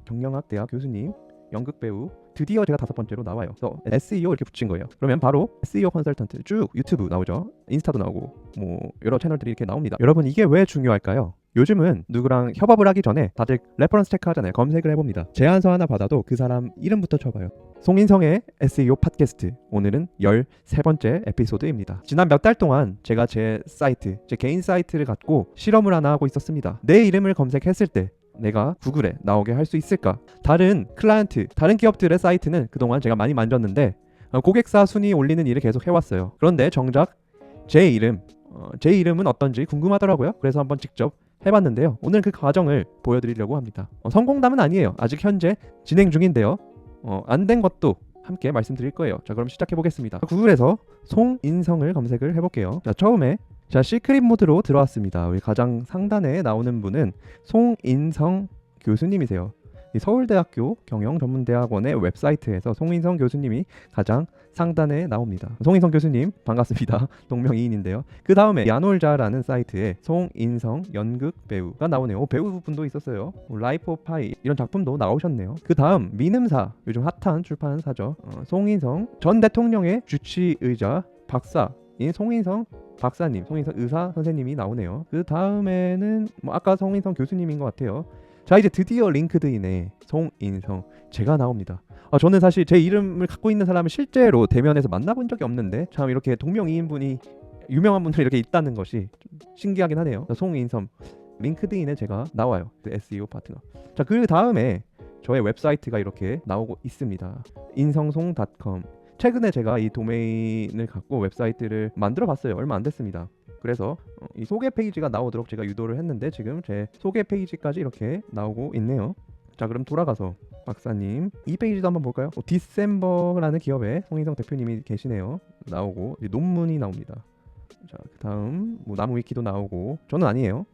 경영학대학 교수님, 연극배우, 드디어 제가 5번째로 나와요. 그래서 SEO 이렇게 붙인 거예요. 그러면 바로 SEO 컨설턴트 쭉 유튜브 나오죠. 인스타도 나오고 뭐 여러 채널들이 이렇게 나옵니다. 여러분 이게 왜 중요할까요? 요즘은 누구랑 협업을 하기 전에 다들 레퍼런스 체크 하잖아요. 검색을 해봅니다. 제안서 하나 받아도 그 사람 이름부터 쳐봐요. 송인성의 SEO 팟캐스트, 오늘은 13번째 에피소드입니다. 지난 몇 달 동안 제가 제 사이트, 제 개인 사이트를 갖고 실험을 하나 하고 있었습니다. 내 이름을 검색했을 때 내가 구글에 나오게 할 수 있을까? 다른 클라이언트, 다른 기업들의 사이트는 그동안 제가 많이 만졌는데 고객사 순위 올리는 일을 계속 해왔어요. 그런데 정작 제 이름은 어떤지 궁금하더라고요. 그래서 한번 직접 해봤는데요. 오늘 그 과정을 보여드리려고 합니다. 성공담은 아니에요. 아직 현재 진행 중인데요. 안 된 것도 함께 말씀드릴 거예요. 자, 그럼 시작해 보겠습니다. 구글에서 송인성을 검색을 해볼게요. 자, 처음에 시크릿 모드로 들어왔습니다. 우리 가장 상단에 나오는 분은 송인성 교수님이세요. 이 서울대학교 경영전문대학원의 웹사이트에서 송인성 교수님이 가장 상단에 나옵니다. 송인성 교수님 반갑습니다. 동명이인인데요. 그 다음에 야놀자라는 사이트에 송인성 연극배우가 나오네요. 배우분도 있었어요. 라이프 오브 파이 이런 작품도 나오셨네요. 그 다음 민음사, 요즘 핫한 출판사죠. 송인성 전 대통령의 주치의자 박사인 송인성 박사님, 송인성 의사 선생님이 나오네요. 그 다음에는 아까 송인성 교수님인 것 같아요. 자, 이제 드디어 링크드인에 송인성 제가 나옵니다. 저는 사실 제 이름을 갖고 있는 사람을 실제로 대면에서 만나본 적이 없는데 참 이렇게 동명이인분이, 유명한 분들이 이렇게 있다는 것이 좀 신기하긴 하네요. 송인성 링크드인에 제가 나와요. 그 SEO 파트너. 자, 그 다음에 저의 웹사이트가 이렇게 나오고 있습니다. 인성송.com. 최근에 제가 이 도메인을 갖고 웹사이트를 만들어 봤어요. 얼마 안 됐습니다. 그래서 이 소개 페이지가 나오도록 제가 유도를 했는데 지금 제 소개 페이지까지 이렇게 나오고 있네요. 자, 그럼 돌아가서 박사님 이 페이지도 한번 볼까요? 디셈버라는 기업에 송인성 대표님이 계시네요. 나오고 논문이 나옵니다. 자, 그 다음 나무 위키도 나오고, 저는 아니에요.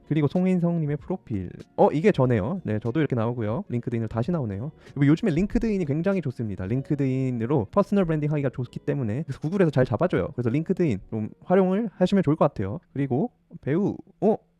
그리고 송인성님의 프로필, 이게 저네요. 네, 저도 이렇게 나오고요. 링크드인으로 다시 나오네요. 요즘에 링크드인이 굉장히 좋습니다. 링크드인으로 퍼스널 브랜딩 하기가 좋기 때문에 구글에서 잘 잡아줘요. 그래서 링크드인 좀 활용을 하시면 좋을 것 같아요. 그리고 배우,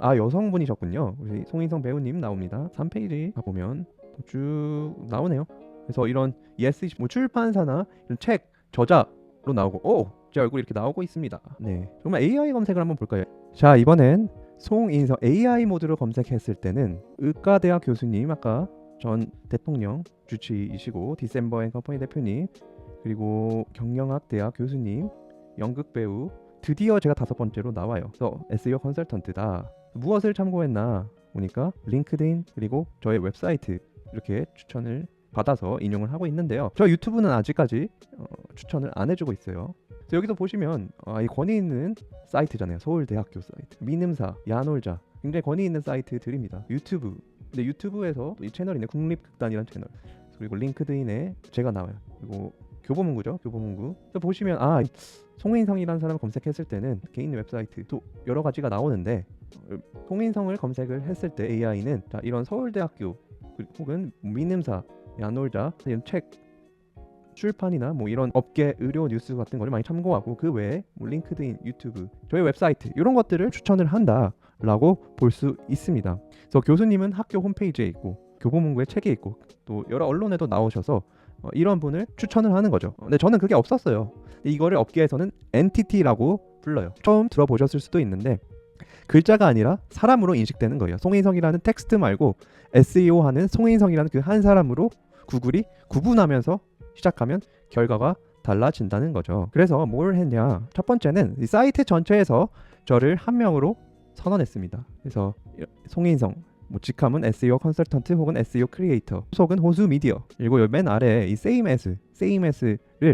여성분이셨군요. 우리 송인성 배우님 나옵니다. 3페이지 가보면 쭉 나오네요. 그래서 이런 ES 출판사나 이런 책 저자로 나오고, 제 얼굴이 이렇게 나오고 있습니다. 네, 정말 AI 검색을 한번 볼까요? 자, 이번엔 송인성 AI 모드로 검색했을 때는 의과대학 교수님, 아까 전 대통령 주치이시고 디셈버앤컴퍼니 대표님, 그리고 경영학대학 교수님, 연극배우, 드디어 제가 5번째로 나와요. 그래서 SEO 컨설턴트다. 무엇을 참고했나 보니까 링크드인 그리고 저의 웹사이트 이렇게 추천을 받아서 인용을 하고 있는데요. 저 유튜브는 아직까지 추천을 안 해주고 있어요. 그래서 여기서 보시면 이 권위 있는 사이트잖아요. 서울대학교 사이트, 민음사, 야놀자, 굉장히 권위 있는 사이트들입니다. 유튜브, 근데 유튜브에서 이 채널이 있네. 국립극단이라는 채널. 그리고 링크드인에 제가 나와요. 그리고 교보문고죠. 교보문고. 그래서 보시면 송인성이라는 사람을 검색했을 때는 개인 웹사이트도 여러 가지가 나오는데, 송인성을 검색을 했을 때 AI는 이런 서울대학교 혹은 민음사, 야놀자 이런 책 출판이나 이런 업계 의료 뉴스 같은 거를 많이 참고하고, 그 외에 링크드인, 유튜브, 저희 웹사이트 이런 것들을 추천을 한다라고 볼 수 있습니다. 그래서 교수님은 학교 홈페이지에 있고 교보문고의 책에 있고 또 여러 언론에도 나오셔서 이런 분을 추천을 하는 거죠. 근데 저는 그게 없었어요. 이거를 업계에서는 엔티티라고 불러요. 처음 들어보셨을 수도 있는데 글자가 아니라 사람으로 인식되는 거예요. 송인성이라는 텍스트 말고 SEO 하는 송인성이라는 그 한 사람으로 구글이 구분하면서 시작하면 결과가 달라진다는 거죠. 그래서 뭘 했냐? 첫 번째는 이 사이트 전체에서 저를 한 명으로 선언했습니다. 그래서 송인성, 직함은 SEO 컨설턴트 혹은 SEO 크리에이터, 소속은 호수 미디어, 그리고 맨 아래에 이 same as를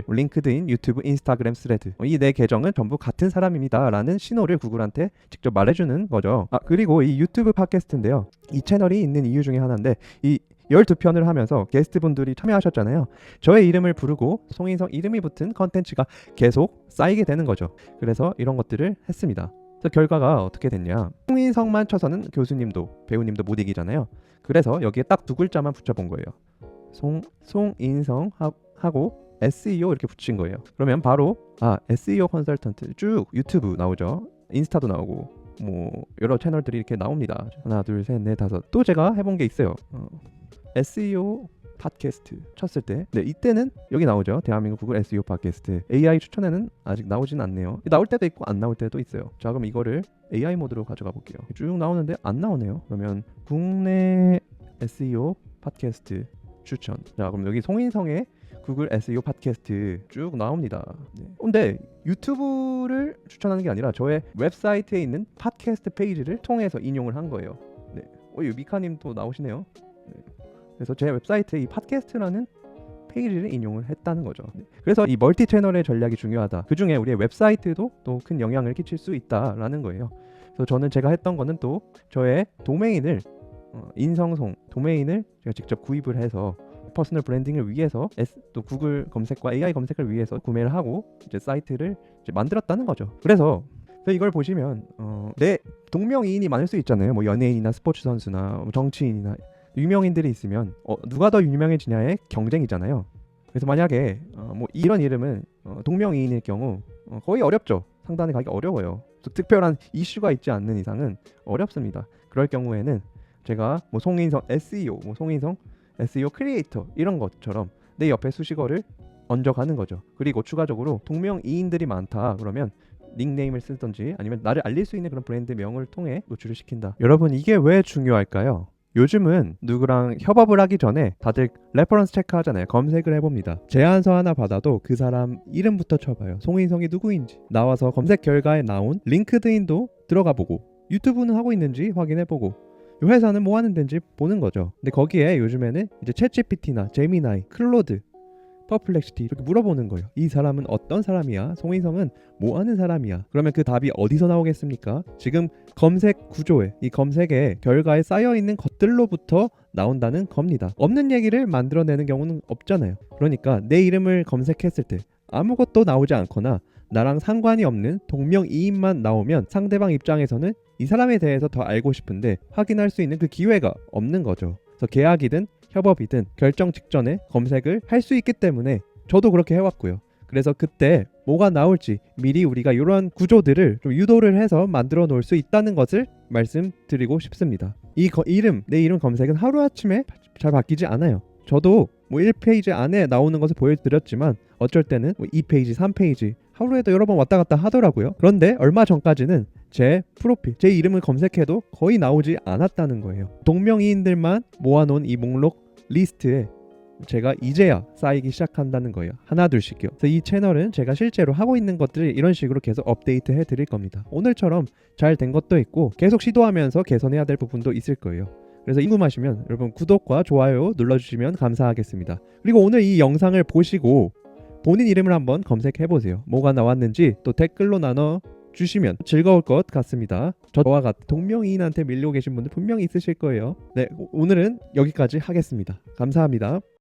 링크드인, 유튜브, 인스타그램, 스레드, 이 네 계정은 전부 같은 사람입니다 라는 신호를 구글한테 직접 말해주는 거죠. 그리고 이 유튜브 팟캐스트인데요, 이 채널이 있는 이유 중에 하나인데, 이 12편을 하면서 게스트분들이 참여하셨잖아요. 저의 이름을 부르고 송인성 이름이 붙은 컨텐츠가 계속 쌓이게 되는 거죠. 그래서 이런 것들을 했습니다. 그래서 결과가 어떻게 됐냐? 송인성만 쳐서는 교수님도 배우님도 못 이기잖아요. 그래서 여기에 딱 2글자만 붙여본 거예요. 송인성 하고 SEO 이렇게 붙인 거예요. 그러면 바로 SEO 컨설턴트 쭉 유튜브 나오죠. 인스타도 나오고 여러 채널들이 이렇게 나옵니다. 하나, 둘, 셋, 넷, 다섯. 또 제가 해본 게 있어요. SEO 팟캐스트 쳤을 때, 네, 이때는 여기 나오죠. 대한민국 구글 SEO 팟캐스트. AI 추천에는 아직 나오진 않네요. 나올 때도 있고 안 나올 때도 있어요. 자, 그럼 이거를 AI 모드로 가져가 볼게요. 쭉 나오는데 안 나오네요. 그러면 국내 SEO 팟캐스트 추천. 자, 그럼 여기 송인성의 구글 SEO 팟캐스트 쭉 나옵니다. 네. 근데 유튜브를 추천하는 게 아니라 저의 웹사이트에 있는 팟캐스트 페이지를 통해서 인용을 한 거예요. 네. 미카님 또 나오시네요. 네. 그래서 제 웹사이트에 이 팟캐스트라는 페이지를 인용을 했다는 거죠. 네. 그래서 이 멀티 채널의 전략이 중요하다. 그 중에 우리의 웹사이트도 또 큰 영향을 끼칠 수 있다라는 거예요. 그래서 저는 제가 했던 거는 또 저의 도메인을 인성송 도메인을 제가 직접 구입을 해서 퍼스널 브랜딩을 위해서 또 구글 검색과 AI 검색을 위해서 구매를 하고 이제 사이트를 이제 만들었다는 거죠. 그래서 이걸 보시면 내 동명이인이 많을 수 있잖아요. 뭐 연예인이나 스포츠 선수나 뭐 정치인이나 유명인들이 있으면 누가 더 유명해지냐의 경쟁이잖아요. 그래서 만약에 뭐 이런 이름은 동명이인일 경우 거의 어렵죠. 상단에 가기 어려워요. 특별한 이슈가 있지 않는 이상은 어렵습니다. 그럴 경우에는 제가 뭐 송인성 SEO, 뭐 송인성 SEO 크리에이터 이런 것처럼 내 옆에 수식어를 얹어가는 거죠. 그리고 추가적으로 동명이인들이 많다 그러면 닉네임을 쓰든지 아니면 나를 알릴 수 있는 그런 브랜드 명을 통해 노출을 시킨다. 여러분, 이게 왜 중요할까요? 요즘은 누구랑 협업을 하기 전에 다들 레퍼런스 체크하잖아요. 검색을 해봅니다. 제안서 하나 받아도 그 사람 이름부터 쳐봐요. 송인성이 누구인지. 나와서 검색 결과에 나온 링크드인도 들어가 보고 유튜브는 하고 있는지 확인해보고 이 회사는 뭐 하는 데인지 보는 거죠. 근데 거기에 요즘에는 이제 챗GPT나 제미나이, 클로드, 퍼플렉시티 이렇게 물어보는 거예요. 이 사람은 어떤 사람이야? 송인성은 뭐 하는 사람이야? 그러면 그 답이 어디서 나오겠습니까? 지금 검색 구조에, 이 검색의 결과에 쌓여있는 것들로부터 나온다는 겁니다. 없는 얘기를 만들어내는 경우는 없잖아요. 그러니까 내 이름을 검색했을 때 아무것도 나오지 않거나 나랑 상관이 없는 동명이인만 나오면 상대방 입장에서는 이 사람에 대해서 더 알고 싶은데 확인할 수 있는 그 기회가 없는 거죠. 그래서 계약이든 협업이든 결정 직전에 검색을 할 수 있기 때문에 저도 그렇게 해왔고요. 그래서 그때 뭐가 나올지 미리 우리가 이런 구조들을 좀 유도를 해서 만들어 놓을 수 있다는 것을 말씀드리고 싶습니다. 내 이름 검색은 하루아침에 잘 바뀌지 않아요. 저도 뭐 1페이지 안에 나오는 것을 보여드렸지만 어쩔 때는 뭐 2페이지, 3페이지 하루에도 여러 번 왔다 갔다 하더라고요. 그런데 얼마 전까지는 제 프로필, 제 이름을 검색해도 거의 나오지 않았다는 거예요. 동명이인들만 모아놓은 이 목록 리스트에 제가 이제야 쌓이기 시작한다는 거예요. 하나 둘씩요. 그래서 이 채널은 제가 실제로 하고 있는 것들을 이런 식으로 계속 업데이트 해드릴 겁니다. 오늘처럼 잘 된 것도 있고 계속 시도하면서 개선해야 될 부분도 있을 거예요. 그래서 궁금하시면 여러분 구독과 좋아요 눌러주시면 감사하겠습니다. 그리고 오늘 이 영상을 보시고 본인 이름을 한번 검색해보세요. 뭐가 나왔는지 또 댓글로 나눠주시면 즐거울 것 같습니다. 저와 같은 동명이인한테 밀리고 계신 분들 분명히 있으실 거예요. 네, 오늘은 여기까지 하겠습니다. 감사합니다.